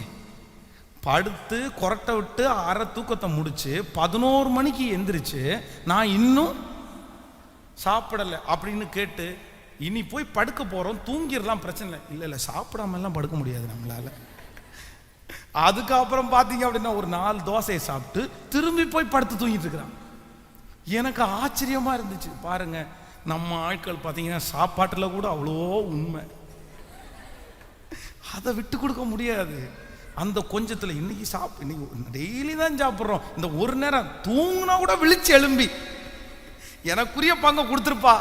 படுத்து கொரட்டை விட்டு அரை தூக்கத்தை முடிச்சு 11 மணிக்கு எந்திரிச்சு நான் இன்னும் சாப்பிடலை அப்படின்னு கேட்டு, இனி போய் படுக்க போகிறோம், தூங்கிடலாம், பிரச்சனை இல்லை. சாப்பிடாமலாம் படுக்க முடியாது நம்மளால. அதுக்கப்புறம் பார்த்தீங்க அப்படின்னா ஒரு 4 தோசையை சாப்பிட்டு திரும்பி போய் படுத்து தூங்கிட்டு இருக்கிறான். எனக்கு ஆச்சரியமா இருந்துச்சு. பாருங்க, நம்ம ஆட்கள் பார்த்தீங்கன்னா சாப்பாட்டில் கூட அவ்வளோ உண்மை, அதை விட்டு கொடுக்க முடியாது. அந்த கொஞ்சத்தில் இன்னைக்கு டெய்லி தான் சாப்பிட்றோம், இந்த ஒரு நேரம் தூங்கினா கூட விழிச்சு எழும்பி எனக்குரிய பங்கை கொடுத்துருப்பா.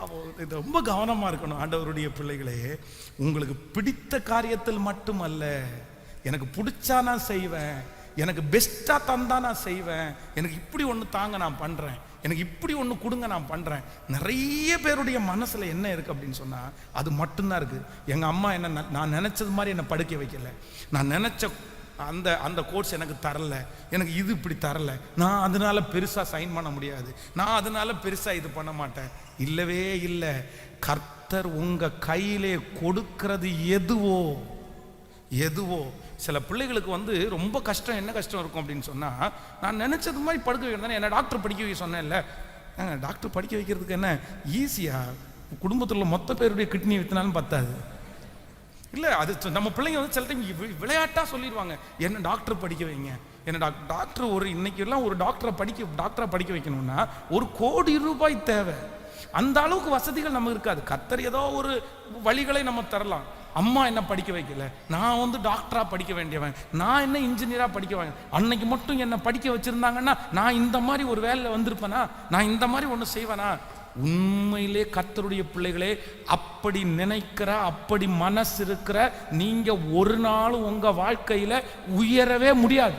அப்போ இது ரொம்ப கவனமாக இருக்கணும். ஆண்டவருடைய பிள்ளைகளே, உங்களுக்கு பிடித்த காரியத்தில் மட்டுமல்ல, எனக்கு பிடிச்சா நான் செய்வேன், எனக்கு பெஸ்ட்டாக தந்தா நான் செய்வேன், எனக்கு இப்படி ஒன்று தாங்க நான் பண்ணுறேன், எனக்கு இப்படி ஒன்று கொடுங்க நான் பண்ணுறேன். நிறைய பேருடைய மனசில் என்ன இருக்குது அப்படின்னு சொன்னால் அது மட்டும்தான் இருக்குது. எங்கள் அம்மா என்ன நான் நினச்சது மாதிரி என்னை படுக்க வைக்கல, நான் நினச்ச அந்த கோர்ஸ் எனக்கு தரல, எனக்கு இது இப்படி தரல, நான் அதனால பெருசாக சைன் பண்ண முடியாது, நான் அதனால பெருசாக இது பண்ண மாட்டேன். இல்லவே இல்லை. கர்த்தர் உங்கள் கையிலே கொடுக்கிறது எதுவோ சில பிள்ளைகளுக்கு ரொம்ப கஷ்டம். என்ன கஷ்டம் இருக்கும் அப்படின்னு சொன்னால், நான் நினச்சது மாதிரி படுக்க வைக்கிறேன். என்ன டாக்டர் படிக்க வைக்க சொன்னேன்ல, டாக்டர் படிக்க வைக்கிறதுக்கு என்ன ஈஸியா? குடும்பத்தில் மொத்த பேருடைய கிட்னி வித்தினாலும் பத்தாது இல்லை. அது நம்ம பிள்ளைங்க சில டைம் விளையாட்டாக சொல்லிடுவாங்க, என்ன டாக்டர் படிக்க வைங்க, என்ன டாக்டர் இன்னைக்கு எல்லாம் ஒரு டாக்டரை படிக்க வைக்கணும்னா 1 கோடி ரூபாய் தேவை. அந்த அளவுக்கு வசதிகள் நமக்கு இருக்காது. கர்த்தர் ஏதோ ஒரு வழிகளை நம்ம தரலாம். அம்மா என்ன படிக்க வைக்கல, நான் டாக்டரா படிக்க வேண்டியவன், நான் என்ன இன்ஜினியரா படிக்க வேண்டிய. அன்னைக்கு மட்டும் என்ன படிக்க வச்சிருந்தாங்கன்னா நான் இந்த மாதிரி ஒரு வேலையில வந்திருப்பேனா, நான் இந்த மாதிரி ஒன்று செய்வேனா? உண்மையிலே கர்த்தருடைய பிள்ளைகளே, அப்படி நினைக்கிற, அப்படி மனசு இருக்கிற நீங்க ஒரு நாள் உங்க வாழ்க்கையில உயரவே முடியாது.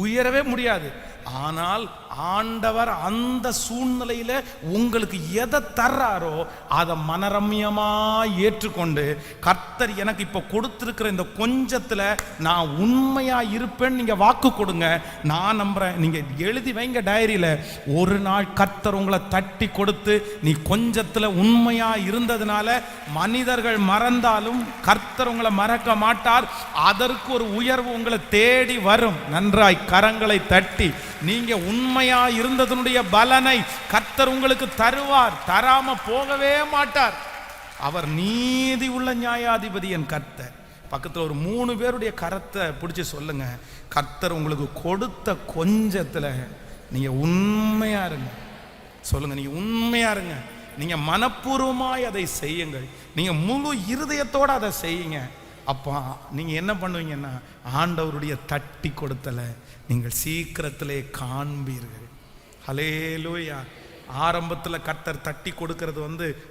உயரவே முடியாது. ஆனால் ஆண்டவர் அந்த சூழ்நிலையில உங்களுக்கு எதை தர்றாரோ அதை மனரம்யமா ஏற்றுக்கொண்டு, கர்த்தர் எனக்கு இப்ப கொடுத்திருக்கிற இந்த கொஞ்சத்துல நான் உண்மையா இருப்பேன்னு நீங்க வாக்கு கொடுங்க. நான் நம்புறேன். நீங்க எழுதி வைங்க டைரியில, ஒரு நாள் கர்த்தர் உங்களை தட்டி கொடுத்து நீ கொஞ்சத்துல உண்மையா இருந்ததுனால மனிதர்கள் மறந்தாலும் கர்த்தர் உங்களை மறக்க மாட்டார். அதற்கு ஒரு உயர்வு உங்களை தேடி வரும். நன்றாய் கரங்களை தட்டி நீங்க உண்மையா இருந்ததனுடைய பலனை கர்த்தர் உங்களுக்கு தருவார். தராம போகவே மாட்டார். அவர் நீதி உள்ள நியாயாதிபதி என் கர்த்தர். பக்கத்தில் ஒரு 3 பேருடைய கரத்தை பிடிச்சி சொல்லுங்க, கர்த்தர் உங்களுக்கு கொடுத்த கொஞ்சத்துல நீங்க உண்மையா இருங்க. சொல்லுங்க, நீங்க உண்மையா இருங்க. நீங்க மனப்பூர்வமாய் அதை செய்யுங்கள். நீங்க முழு இருதயத்தோட அதை செய்யுங்க. அப்பா நீங்க என்ன பண்ணுவீங்கன்னா, ஆண்டவருடைய தட்டி கொடுத்தல நீங்கள் சீக்கிரத்திலே காண்பீர்கள். ஹல்லேலூயா. ஆரம்பத்தில் கர்த்தர் தட்டி கொடுக்கறது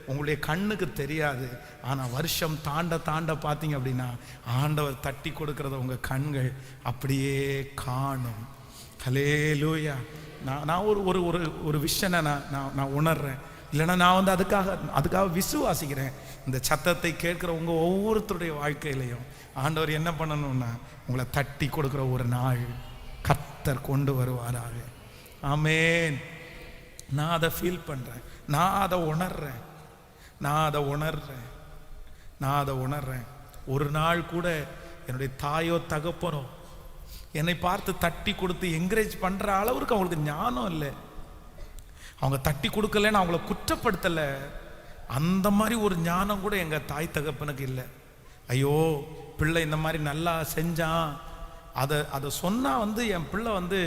உங்களுடைய கண்ணுக்கு தெரியாது. ஆனால் வருஷம் தாண்ட தாண்ட பார்த்தீங்க அப்படின்னா ஆண்டவர் தட்டி கொடுக்கறத உங்கள் கண்கள் அப்படியே காணும். ஹல்லேலூயா. நான் ஒரு ஒரு ஒரு ஒரு விஷயம் நான் உணர்றேன். இல்லைன்னா நான் அதுக்காக விசுவாசிக்கிறேன். இந்த சத்தத்தை கேட்குற உங்கள் ஒவ்வொருத்தருடைய வாழ்க்கையிலையும் ஆண்டவர் என்ன பண்ணணும்னா, உங்களை தட்டி கொடுக்குற ஒரு நாள் கர்த்தர் கொண்டு வருவாராக. ஆமென். நான் அதை ஃபீல் பண்ணுறேன். நான் அதை உணர்றேன். ஒரு நாள் கூட என்னுடைய தாயோ தகப்பனோ என்னை பார்த்து தட்டி கொடுத்து என்கரேஜ் பண்ணுற அளவுக்கு அவங்களுக்கு ஞானம் இல்லை. அவங்க தட்டி கொடுக்கலன்னு அவங்கள குற்றப்படுத்தலை. அந்த மாதிரி ஒரு ஞானம் கூட எங்கள் தாய் தகப்பனுக்கு இல்லை. ஐயோ பிள்ளை இந்த மாதிரி நல்லா செஞ்சான், அதை சொன்னால் என் பிள்ளை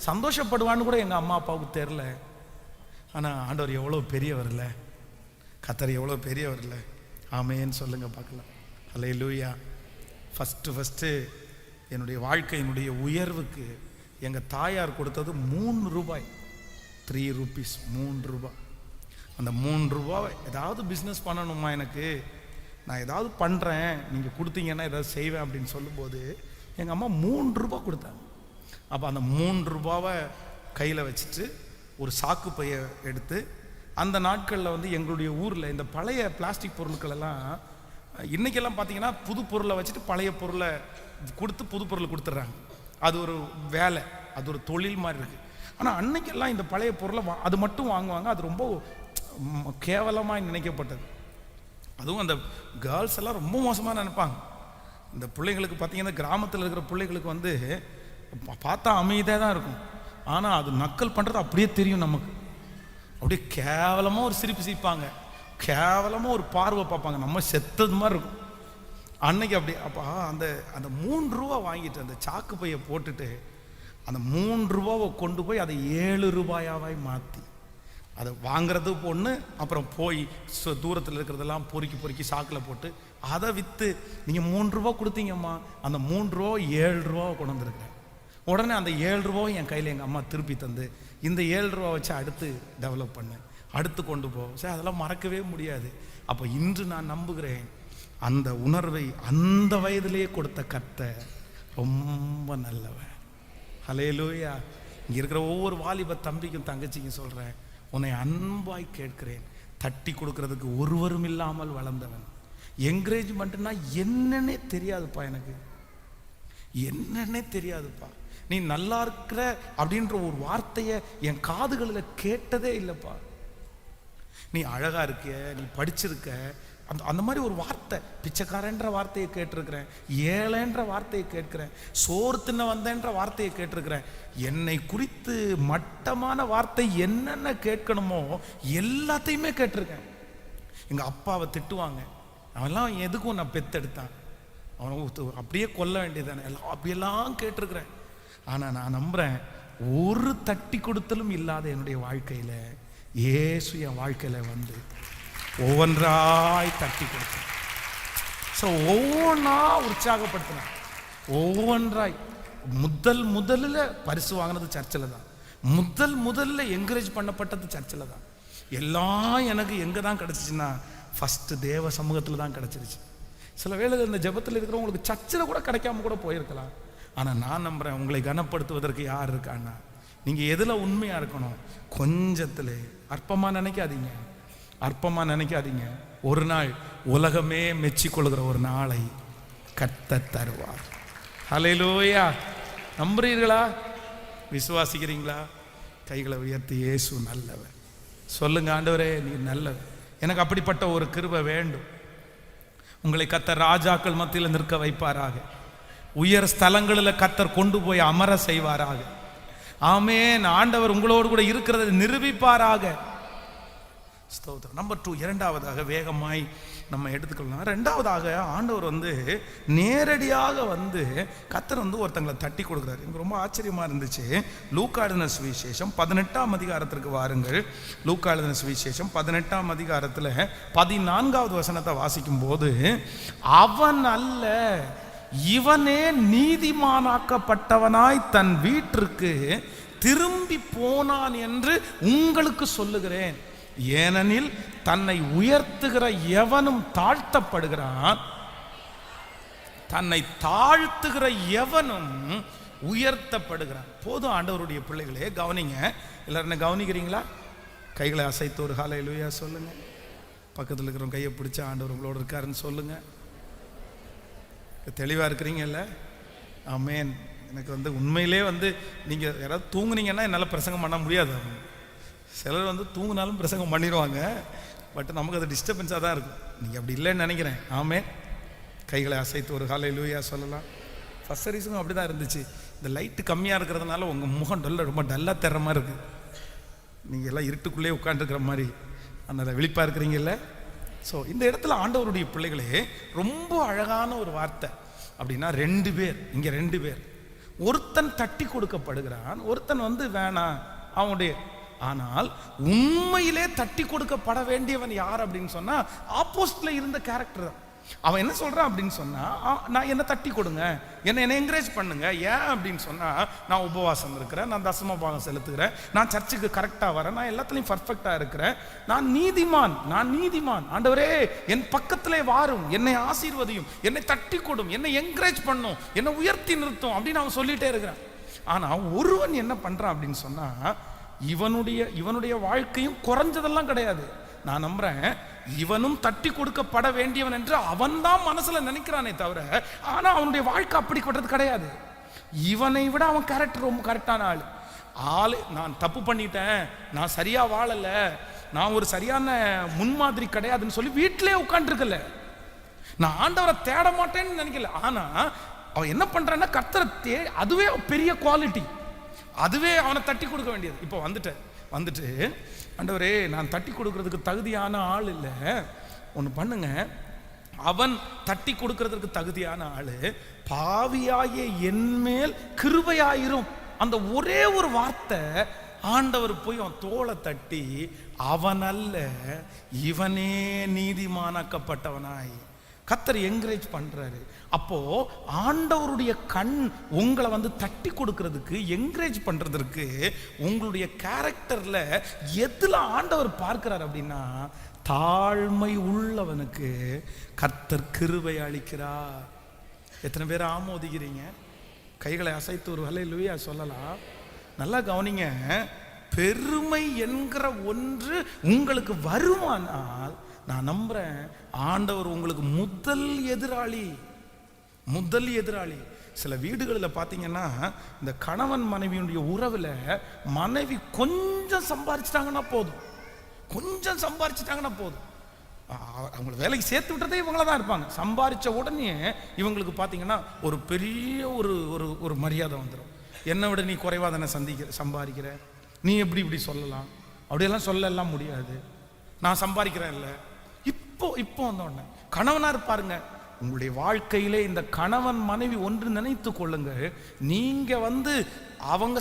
சந்தோஷப்படுவான்னு கூட எங்கள் அம்மா அப்பாவுக்கு தெரில. ஆனால் ஆண்டவர் எவ்வளோ பெரியவர் இல்லை, கர்த்தர் எவ்வளோ பெரியவர் இல்லை. ஆமேன்னு சொல்லுங்க பார்க்கலாம். ஹல்லேலூயா. ஃபஸ்ட்டு என்னுடைய வாழ்க்கையினுடைய உயர்வுக்கு எங்கள் தாயார் கொடுத்தது 3 ரூபாய், 3 rupees, 3 ரூபாய். அந்த 3 ரூபாவை ஏதாவது பிஸ்னஸ் பண்ணணுமா, எனக்கு நான் ஏதாவது பண்ணுறேன், நீங்கள் கொடுத்தீங்கன்னா ஏதாவது செய்வேன் அப்படின்னு சொல்லும்போது எங்கள் அம்மா 3 ரூபாய் கொடுத்தாங்க. அப்போ அந்த 3 ரூபாவை கையில் வச்சுட்டு ஒரு சாக்கு பையை எடுத்து, அந்த நாட்களில் எங்களுடைய ஊரில் இந்த பழைய பிளாஸ்டிக் பொருட்கள் எல்லாம் இன்றைக்கெல்லாம் பார்த்தீங்கன்னா புது பொருளை வச்சுட்டு பழைய பொருளை கொடுத்து புது பொருளை கொடுத்துட்றாங்க. அது ஒரு வேலை, அது ஒரு தொழில் மாதிரி இருக்குது. ஆனால் அன்னைக்கெல்லாம் இந்த பழைய பொருளை அது மட்டும் வாங்குவாங்க. அது ரொம்ப கேவலமாக நினைக்கப்பட்டது. அதுவும் அந்த கேர்ள்ஸ் எல்லாம் ரொம்ப மோசமாக நினைப்பாங்க. இந்த பிள்ளைங்களுக்கு பார்த்தீங்கன்னா கிராமத்தில் இருக்கிற பிள்ளைங்களுக்கு பார்த்தா அமைதியாக தான் இருக்கும். ஆனால் அது நக்கல் பண்ணுறது அப்படியே தெரியும் நமக்கு. அப்படியே கேவலமாக ஒரு சிரிப்பு சிரிப்பாங்க, கேவலமாக ஒரு பார்வை பார்ப்பாங்க, நம்ம செத்தது மாதிரி இருக்கும். அன்னைக்கு அப்படி அப்போ அந்த 3 ரூபா வாங்கிட்டு அந்த சாக்கு பையை போட்டுட்டு அந்த 3 ரூபாவை கொண்டு போய் அதை 7 ரூபாயாவாய் மாற்றி அதை வாங்கிறது ஒன்று, அப்புறம் போய் தூரத்தில் இருக்கிறதெல்லாம் பொறுக்கி சாக்கில் போட்டு அதை விற்று நீங்கள் 3 ரூபா கொடுத்தீங்கம்மா, அந்த 3 ரூபா 7 ரூபாவை கொண்டு வந்துருக்கிறேன். உடனே அந்த 7 ரூபாவை என் கையில் எங்கள் அம்மா திருப்பி தந்து, இந்த 7 ரூபா வச்சு அடுத்து டெவலப் பண்ணு, அடுத்து கொண்டு போ. சரி, அதெல்லாம் மறக்கவே முடியாது. அப்போ இன்று நான் நம்புகிறேன், அந்த உணர்வை அந்த வயதிலேயே கொடுத்த கர்த்தர் ரொம்ப நல்லவன். ஹல்லேலூயா. இங்கே இருக்கிற ஒவ்வொரு வாலிப தம்பிக்கும் தங்கச்சிக்கும் சொல்கிறேன், உன்னை அன்பாய் கேட்கிறேன், தட்டி கொடுக்கறதுக்கு ஒருவரும் இல்லாமல் வளர்ந்தவன். என்கரேஜ்மெண்ட்னா என்னன்னே தெரியாதுப்பா, எனக்கு என்னன்னே தெரியாதுப்பா. நீ நல்லா இருக்கிற அப்படின்ற ஒரு வார்த்தையை என் காதுகளில் கேட்டதே இல்லைப்பா. நீ அழகா இருக்க, நீ படிச்சிருக்க, அந்த மாதிரி ஒரு வார்த்தை, பிச்சைக்காரன்ற வார்த்தையை கேட்டிருக்கிறேன், ஏழைன்ற வார்த்தையை கேட்கிறேன், சோறு தின்ன வந்தேன்ற வார்த்தையை கேட்டிருக்கிறேன். என்னை குறித்து மட்டமான வார்த்தை என்னென்ன கேட்கணுமோ எல்லாத்தையுமே கேட்டிருக்கேன். எங்கள் அப்பாவை திட்டுவாங்க, அவெல்லாம் எதுக்கும் நான் பெத்தெடுத்தான், அவனை அப்படியே கொல்ல வேண்டியதானே, எல்லாம் அப்படியெல்லாம் கேட்டிருக்கிறேன். ஆனால் நான் நம்புகிறேன், ஒரு தட்டி கொடுத்தலும் இல்லாத என்னுடைய வாழ்க்கையில் இயேசு என் வாழ்க்கையில் ஒவ்வொன்றாய் தட்டி கொடுத்தேன். ஸோ ஒவ்வொன்றா உற்சாகப்படுத்தினேன், ஒவ்வொன்றாய். முதல்ல பரிசு வாங்கினது சர்ச்சில் தான், முதல்ல என்கரேஜ் பண்ணப்பட்டது சர்ச்சில் தான். எல்லாம் எனக்கு எங்கே தான் கிடச்சிச்சின்னா ஃபஸ்ட்டு தேவ சமூகத்தில் தான் கிடச்சிருச்சு. சில வேளைகள் இந்த ஜெபத்தில் இருக்கிறவங்களுக்கு சர்ச்சில் கூட கிடைக்காம கூட போயிருக்கலாம். ஆனால் நான் நம்புகிறேன், உங்களை கனப்படுத்துவதற்கு யார் இருக்கான்னா, நீங்கள் எதில் உண்மையாக இருக்கணும்? கொஞ்சத்தில். அற்பமாக நினைக்காதீங்க, அற்பமாக நினைக்காதீங்க. ஒரு நாள் உலகமே மெச்சிக்கொள்கிற ஒரு நாளை கர்த்தர் தருவார். ஹல்லேலூயா. நம்புறீர்களா? விசுவாசிக்கிறீங்களா? கைகளை உயர்த்தி இயேசு நல்லவர் சொல்லுங்க. ஆண்டவரே நீர் நல்லவர், எனக்கு அப்படிப்பட்ட ஒரு கிருபை வேண்டும். உங்களை கர்த்தர் ராஜாக்கள் மத்தியில் நிற்க வைப்பாராக, உயர் ஸ்தலங்களில் கர்த்தர் கொண்டு போய் அமர செய்வாராக. ஆமென். ஆண்டவர் உங்களோடு கூட இருக்கிறதை நிரூபிப்பாராக. ஸ்தோத்திரம். நம்பர் 2, இரண்டாவதாக வேகமாய் நம்ம எடுத்துக்கலாம். ரெண்டாவதாக ஆண்டவர் நேரடியாக கர்த்தர் ஒருத்தங்களை தட்டி கொடுக்குறாரு. எனக்கு ரொம்ப ஆச்சரியமா இருந்துச்சு. லூக்கா எழுதின சுவிசேஷம் 18ஆம் அதிகாரத்திற்கு வாருங்கள். லூக்கா எழுதின சுவிசேஷம் 18ஆம் அதிகாரத்தில் 14வது வசனத்தை வாசிக்கும் போது, அவன் அல்ல இவனே நீதிமானாக்கப்பட்டவனாய் தன் வீட்டிற்கு திரும்பி போனான் என்று உங்களுக்கு சொல்லுகிறேன். ஏனெனில் தன்னை உயர்த்துகிற எவனும் தாழ்த்தப்படுகிறான், தன்னை தாழ்த்துகிற எவனும் உயர்த்தப்படுகிறான். போதும் ஆண்டவருடைய பிள்ளைகளே, கவனிங்க. எல்லாரும் கவனிக்கிறீங்களா? கைகளை அசைத்து ஒரு ஹல்லேலூயா சொல்லுங்க. பக்கத்தில் இருக்கிறவங்க கையை பிடிச்ச ஆண்டவர் உங்களோட இருக்காருன்னு சொல்லுங்க. தெளிவாக இருக்கிறீங்கல்ல? ஆமென். எனக்கு உண்மையிலே நீங்கள் யாராவது தூங்குனீங்கன்னா என்னால் பிரசங்கம் பண்ண முடியாது. சிலர் தூங்குனாலும் பிரசங்கம் பண்ணிடுவாங்க. பட் நமக்கு அது டிஸ்டர்பன்ஸாக தான் இருக்கும். நீங்கள் அப்படி இல்லைன்னு நினைக்கிறேன். ஆமென். கைகளை அசைத்து ஒரு ஹல்லேலூயா சொல்லலாம். ஃபர்ஸ்ட் சர்வீஸும் அப்படி தான் இருந்துச்சு. இந்த லைட்டு கம்மியாக இருக்கிறதுனால உங்கள் முகம் ரொம்ப டல்லாக தர்ற மாதிரி இருக்குது. நீங்கள் எல்லாம் இருட்டுக்குள்ளே உட்காந்துருக்கிற மாதிரி அந்த விழிப்பாக இருக்கிறீங்கல்ல? ஸோ இந்த இடத்துல ஆண்டவருடைய பிள்ளைகளே ரொம்ப அழகான ஒரு வார்த்தை. அப்படின்னா 2 பேர், இங்கே 2 பேர். ஒருத்தன் தட்டி கொடுக்கப்படுகிறான், ஒருத்தன் வேணாம் அவனுடைய. ஆனால் உண்மையிலே தட்டி கொடுக்கப்பட வேண்டியவன் யார் அப்படின்னு சொன்னா, ஆப்போசிட்ல இருந்த கேரக்டர் தான். அவன் என்ன சொல்றான் அப்படின்னு சொன்னா, நான் என்ன தட்டி கொடுங்க, என்ன என்கரேஜ் பண்ணுங்க. ஏன் அப்படின்னு சொன்னா, நான் உபவாசம் இருக்கிறேன், நான் தசம பாகம் செலுத்துகிறேன், நான் சர்ச்சுக்கு கரெக்டா வரேன், நான் எல்லாத்துலயும் பர்ஃபெக்டா இருக்கிறேன், நான் நீதிமான், நான் நீதிமான். ஆண்டவரே என் பக்கத்திலே வாரும், என்னை ஆசீர்வதியும், என்னை தட்டி கொடும், என்னை என்கரேஜ் பண்ணும், என்னை உயர்த்தி நிறுத்தும் அப்படின்னு அவன் சொல்லிட்டே இருக்கிறான். ஆனா ஒருவன் என்ன பண்றான் அப்படின்னு சொன்னா, இவனுடைய வாழ்க்கையும் குறைஞ்சதெல்லாம் கிடையாது. நான் நம்புறேன் இவனும் தட்டி கொடுக்கப்பட வேண்டியவன் என்று அவன் தான் மனசுல நினைக்கிறானே தவிர, ஆனா அவனுடைய வாழ்க்கை அப்படிப்பட்டது கிடையாது. இவனை விட அவன் கேரக்டர் ரொம்ப கரெக்டான ஆளு. நான் தப்பு பண்ணிட்டேன், நான் சரியா வாழல, நான் ஒரு சரியான முன்மாதிரி கிடையாதுன்னு சொல்லி வீட்டிலே உட்காந்துருக்கல. நான் ஆண்டவரை தேட மாட்டேன்னு நினைக்கல. ஆனா அவன் என்ன பண்றான்னா, கர்த்தரை அதுவே பெரிய குவாலிட்டி, அதுவே அவனை தட்டி கொடுக்க வேண்டியது. இப்போ வந்துட்டு ஆண்டவரே நான் தட்டி கொடுக்கறதுக்கு தகுதியான ஆள் இல்லை, ஒன்று பண்ணுங்க, அவன் தட்டி கொடுக்கறதுக்கு தகுதியான ஆளு, பாவியாகிய என்மேல் கிருபையாயிரும். அந்த ஒரே ஒரு வார்த்தை ஆண்டவர் போய் அவன் தோளை தட்டி, அவன் அல்ல இவனே நீதிமானாக்கப்பட்டவனாய் கர்த்தர் என்கரேஜ் பண்றாரு. அப்போ ஆண்டவருடைய கண் உங்களை தட்டி கொடுக்கிறதுக்கு, என்கரேஜ் பண்றதுக்கு உங்களுடைய கேரக்டர்ல எதுல ஆண்டவர் பார்க்கிறார் அப்படின்னா, தாழ்மை உள்ளவனுக்கு கர்த்தர் கிருபை அளிக்கிறார். எத்தனை பேர் ஆமோதிக்கிறீங்க? கைகளை அசைத்து ஒரு ஹல்லேலூயா சொல்லலாம். நல்லா கவனிங்க. பெருமை என்கிற ஒன்று உங்களுக்கு வருமானால், நான் நம்புறேன் ஆண்டவர் உங்களுக்கு முதல் எதிராளி. சில வீடுகளில் பார்த்தீங்கன்னா, இந்த கணவன் மனைவியுடைய உறவில் மனைவி கொஞ்சம் சம்பாரிச்சிட்டாங்கன்னா போதும், அவங்களை வேலைக்கு சேர்த்து விட்டதே இவங்கள தான் இருப்பாங்க. சம்பாதிச்ச உடனே இவங்களுக்கு பார்த்தீங்கன்னா ஒரு பெரிய ஒரு மரியாதை வந்துடும். என்னை விட நீ குறைவாக தானே சம்பாதிக்கிற, நீ இப்படி சொல்லலாம், அப்படியெல்லாம் சொல்லலாம் முடியாது, நான் சம்பாதிக்கிறேன் இல்லை. இப்போ வந்தோடனே கணவனா இருப்பாருங்க. உங்களுடைய வாழ்க்கையிலே இந்த கணவன் மனைவி ஒன்று நினைத்து கொள்ளுங்கள். நீங்க அவங்க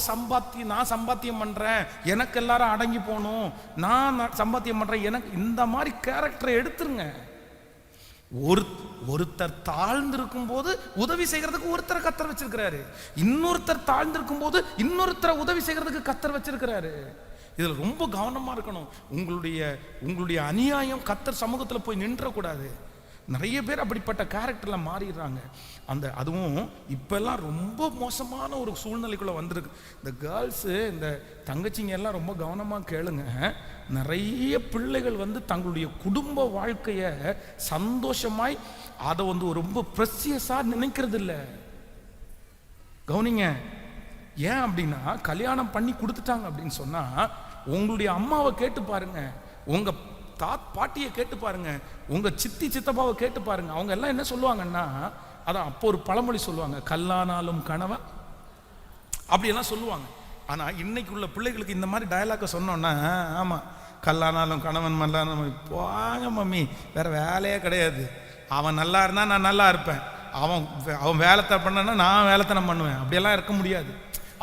நான் சம்பாத்தியம் பண்றேன், எனக்கு எல்லாரும் அடங்கி போகணும், நான் சம்பாத்தியம் பண்றேன், எனக்கு இந்த மாதிரி கேரக்டரை எடுத்துருங்க. ஒருத்தர் தாழ்ந்திருக்கும் போது உதவி செய்யறதுக்கு ஒருத்தரை கர்த்தர் வச்சிருக்கிறாரு, இன்னொருத்தர் தாழ்ந்திருக்கும் போது இன்னொருத்தரை உதவி செய்யறதுக்கு கர்த்தர் வச்சிருக்கிறாரு. இதில் ரொம்ப கவனமா இருக்கணும். உங்களுடைய அநியாயம் கர்த்தர் சமூகத்தில் போய் நின்றக்கூடாது. நிறைய பேர் அப்படிப்பட்ட கேரக்டர்ல மாறிடுறாங்க. அதுவும் இப்பெல்லாம் ரொம்ப மோசமான ஒரு சூழ்நிலைக்குள்ள வந்திருக்கு. இந்த கேர்ள்ஸு, இந்த தங்கச்சிங்க எல்லாம் ரொம்ப கவனமா கேளுங்க. நிறைய பிள்ளைகள் தங்களுடைய குடும்ப வாழ்க்கைய சந்தோஷமாய் அதை ரொம்ப ப்ரெஷியஸா நினைக்கிறது இல்லை. கவனிங்க. ஏன் அப்படின்னா, கல்யாணம் பண்ணி கொடுத்துட்டாங்க அப்படின்னு சொன்னா, உங்களுடைய அம்மாவை கேட்டு பாருங்க, உங்க பாட்டியை கேட்டு பாருங்க, உங்க சித்தி சித்தப்பாவை கேட்டு பாருங்க. அவங்க எல்லாம் என்ன சொல்லுவாங்கன்னா, அதான் அப்போ ஒரு பழமொழி சொல்லுவாங்க, கல்லானாலும் கணவன், அப்படியெல்லாம் சொல்லுவாங்க. ஆனா இன்னைக்கு உள்ள பிள்ளைகளுக்கு இந்த மாதிரி டயலாக சொன்னோன்னா, ஆமா கல்லானாலும் கணவன் மல்லானாலும், போங்க மம்மி, வேற வேலையே கிடையாது, அவன் நல்லா இருந்தா நான் நல்லா இருப்பேன், அவன் வேலைத்தை பண்ணனா நான் வேலைத்தனம் பண்ணுவேன், அப்படியெல்லாம் இருக்க முடியாது.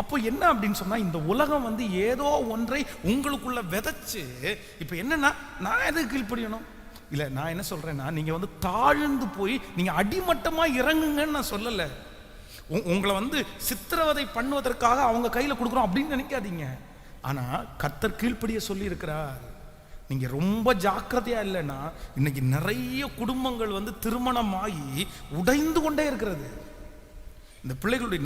அப்போ என்ன அப்படின்னு சொன்னா, இந்த உலகம் ஏதோ ஒன்றை உங்களுக்குள்ள விதைச்சு, இப்ப என்னன்னா, நான் எதுக்கு கீழ்ப்படியணும்? இல்ல, நான் என்ன சொல்றேன்னா, நீங்க தாழ்ந்து போய் நீங்க அடிமட்டமா இறங்குங்கன்னு நான் சொல்லல. உங்களை சித்திரவதை பண்ணுவதற்காக அவங்க கையில கொடுக்குறோம் அப்படின்னு நினைக்காதீங்க. ஆனா கர்த்தர் கீழ்ப்படிய சொல்லி இருக்கிறார். நீங்க ரொம்ப ஜாக்கிரதையா இல்லைன்னா, இன்னைக்கு நிறைய குடும்பங்கள் திருமணமாகி உடைந்து கொண்டே இருக்கிறது. இந்த பிள்ளைகளுடைய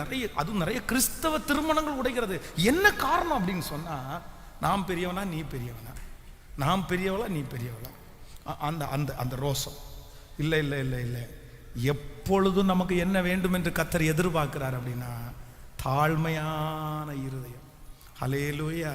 நிறைய கிறிஸ்தவ திருமணங்கள் உடைகிறது. என்ன காரணம் அப்படின்னு சொன்னா, நாம் பெரியவனா நீ பெரியவனா, நாம் பெரியவளா நீ பெரியவளா, அந்த அந்த அந்த ரோசம். இல்லை இல்லை இல்லை இல்லை, எப்பொழுதும் நமக்கு என்ன வேண்டும் என்று கர்த்தர் எதிர்பார்க்கிறார் அப்படின்னா, தாழ்மையான இருதயம். ஹல்லேலூயா.